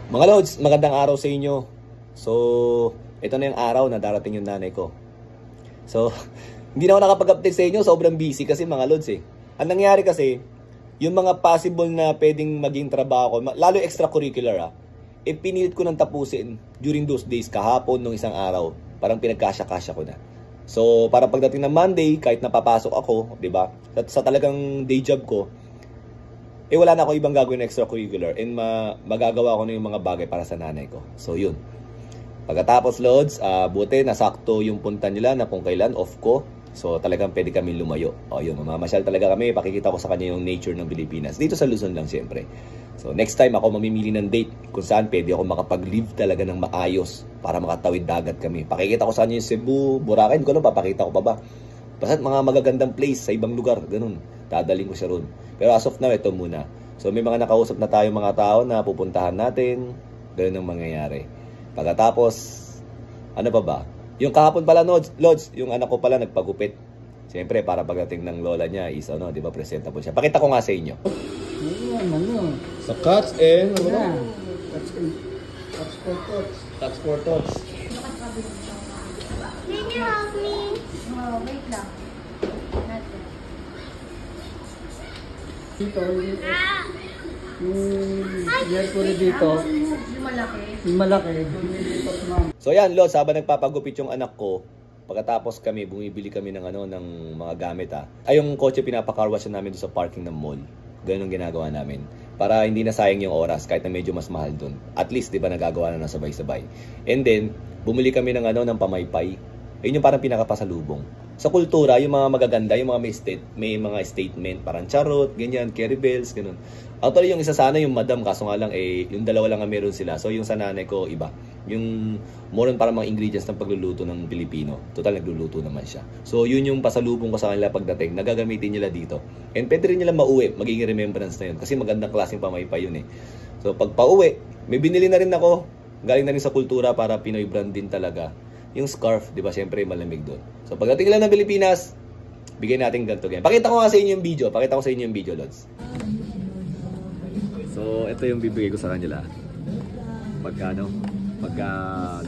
Mga Lods, magandang araw sa inyo. So, ito na yung araw na darating yung nanay ko. So, hindi na ako nakapag-update sa inyo. Sobrang busy kasi mga Lods eh. Ang nangyari kasi, yung mga possible na pwedeng maging trabaho ko, lalo extracurricular pinilit ko nang tapusin during those days kahapon nung isang araw. Parang pinagkasya-kasya ko na. So, para pagdating ng Monday, kahit napapasok ako, di ba? Sa talagang day job ko, wala na ako ibang gagawin na extracurricular and magagawa ko na yung mga bagay para sa nanay ko. So, yun. Pagkatapos, Lods, buti, nasakto yung punta nila na kung kailan off ko. So, talagang pwede kami lumayo. O, yun, mamamasyal talaga kami. Pakikita ko sa kanya yung nature ng Pilipinas. Dito sa Luzon lang, siyempre. So, next time, ako mamimili ng date kung saan pwede ako makapag-live talaga ng maayos para makatawid dagat kami. Pakikita ko sa kanya yung Cebu, Boracay, ko lang, papakita ko pa ba. Basta mga magagandang place sa ibang lugar, ganun. Dadaling ko siya ron. Pero as of now, ito muna. So may mga nakausap na tayo mga tao na pupuntahan natin. Ganun ang mangyayari. Pagkatapos, ano pa ba? Yung kahapon pala, Lods, yung anak ko pala nagpagupit. Siyempre, para pagdating ng lola niya is, di ba, presentable siya. Pakita ko nga sa inyo. Sa cuts and, ano ba? Cuts for tots. Can you help me? Oh, wait lang. Dito, yung Mercury dito, yung malaki, So yan, Lods, habang nagpapagupit yung anak ko, pagkatapos kami, bumibili kami ng ng mga gamit ay yung kotse pinapakarwash namin doon sa parking ng mall. Ganun ang ginagawa namin. Para hindi na sayang yung oras kahit na medyo mas mahal doon. At least, di ba, nagagawa na sabay-sabay. And then, bumili kami ng ng pamaypay. Yun yung parang pinakapasalubong. Sa kultura, yung mga magaganda, yung mga may mga statement, parang charot, ganyan, carry bells, ganun. Actually, yung isa sana yung madam, kaso nga lang, yung dalawa lang ang meron sila. So, yung sa nanay ko, iba. Yung more on parang mga ingredients ng pagluluto ng Pilipino. Total, nagluluto naman siya. So, yun yung pasalubong ko sa kanila pagdating. Nagagamitin nila dito. And pwede rin nila mauwi, magiging remembrance na yun. Kasi magandang klaseng pamaypay yun So, pag pauwi, may binili na rin ako. Galing na rin sa kultura para Pinoy brand din talaga. Yung scarf, di ba, siyempre malamig doon. So, pagdating lang ng Pilipinas, bigay natin ganito ganyan. Pakita ko nga sa inyo yung video. Pakita ko sa inyo yung video, Lods. So, ito yung bibigay ko sa kanila. Pagka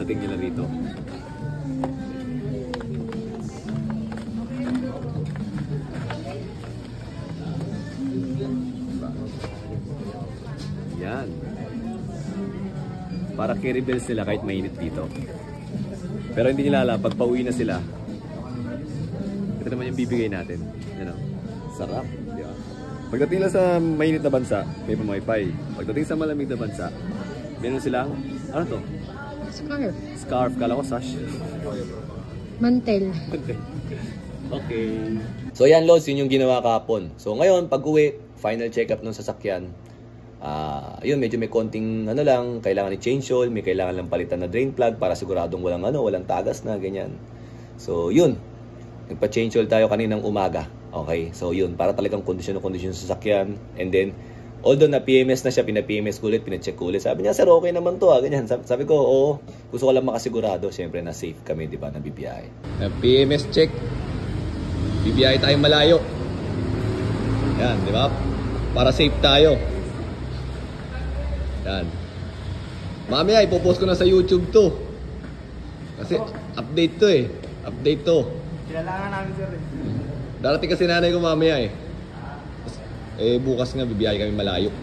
dating nila rito. Yan. Para carry bells nila kahit mainit dito. Pero hindi nila alam, pag pauwi na sila, ito naman yung bibigay natin. Sarap. Di ba? Pagdating nila sa mainit na bansa, may pamaypay. Pagdating sa malamig na bansa, meron silang, ano to? Scarf. Scarf, kala ko sash. Mantel. Okay. So yan, Lods, yun yung ginawa kahapon. So ngayon, pag uwi, final check-up ng sasakyan. Yun, medyo may konting lang, kailangan i-change oil, may kailangan lang palitan na drain plug para siguradong walang tagas na, ganyan. So yun, nagpa-change oil tayo kaninang umaga. Okay, so yun, para talagang kondisyon sa sasakyan. And then, although na PMS na siya, pina-PMS ko ulit, pina-check ko ulit. Sabi niya, sir, okay naman to ganyan. Sabi ko, oo, gusto ko lang makasigurado, syempre na safe kami, di ba, na BPI. Na PMS check, BPI tayo malayo. Yan, di ba? Para safe tayo. Yan. Mamaya, ipopost ko na sa YouTube to. Kasi, update to Update to. kailangan namin sir. Darating kasi nanay ko mamaya bukas nga bibiyahe kami malayo.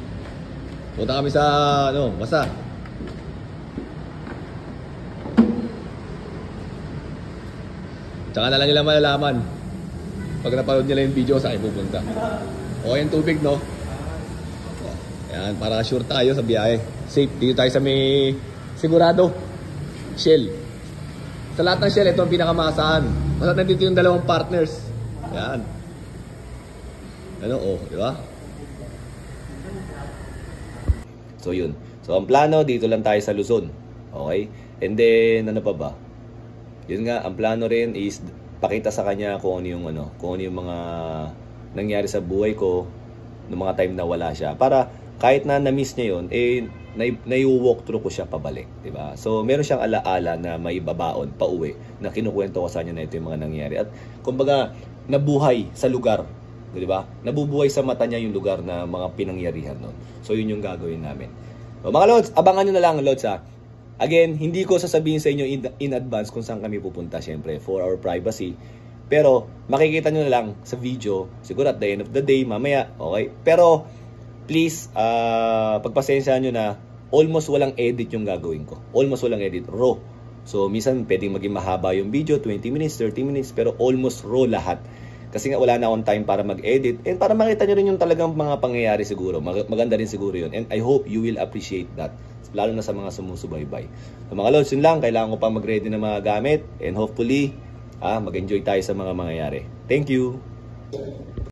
Punta kami sa Masa. Tsaka na lang nila malalaman pag napanood nila yung video sa akin pupunta. Okay yung tubig, no? Yan, para sure tayo sa biyahe. Safe. Dito tayo sa may sigurado Shell. Sa lahat ng Shell, ito ang pinakamasahan. Basta nandito yung dalawang partners. Yan. Di ba? So, yun. So, ang plano, dito lang tayo sa Luzon. Okay? And then, ano pa ba? Yun nga, ang plano rin is pakita sa kanya kung ano yung mga nangyari sa buhay ko noong mga time na wala siya. Para kahit na na-miss niya yun, nai-walk through ko siya pabalik, di ba? So, meron siyang alaala na may babaon pauwi na kinukwento ko sa kanya na ito yung mga nangyari. At kumbaga, nabuhay sa lugar, di ba? Nabubuhay sa mata niya yung lugar na mga pinangyarihan nun. So, yun yung gagawin namin. So, mga Lods, abangan nyo na lang, Lods, ha. Again, hindi ko sasabihin sa inyo in advance kung saan kami pupunta, syempre, for our privacy. Pero, makikita nyo na lang sa video, siguro at the end of the day, mamaya, okay? Pero, please, pagpasensyahan nyo na, almost walang edit yung gagawin ko. Almost walang edit, raw. So, minsan pwedeng maging mahaba yung video, 20 minutes, 30 minutes, pero almost raw lahat. Kasi nga wala na akong time para mag-edit and para makita nyo rin yung talagang mga pangyayari siguro. Maganda rin siguro yun. And I hope you will appreciate that. Lalo na sa mga sumusubaybay. So mga Lods, yun lang. Kailangan ko pa mag-ready ng mga gamit and hopefully mag-enjoy tayo sa mga mangyayari. Thank you!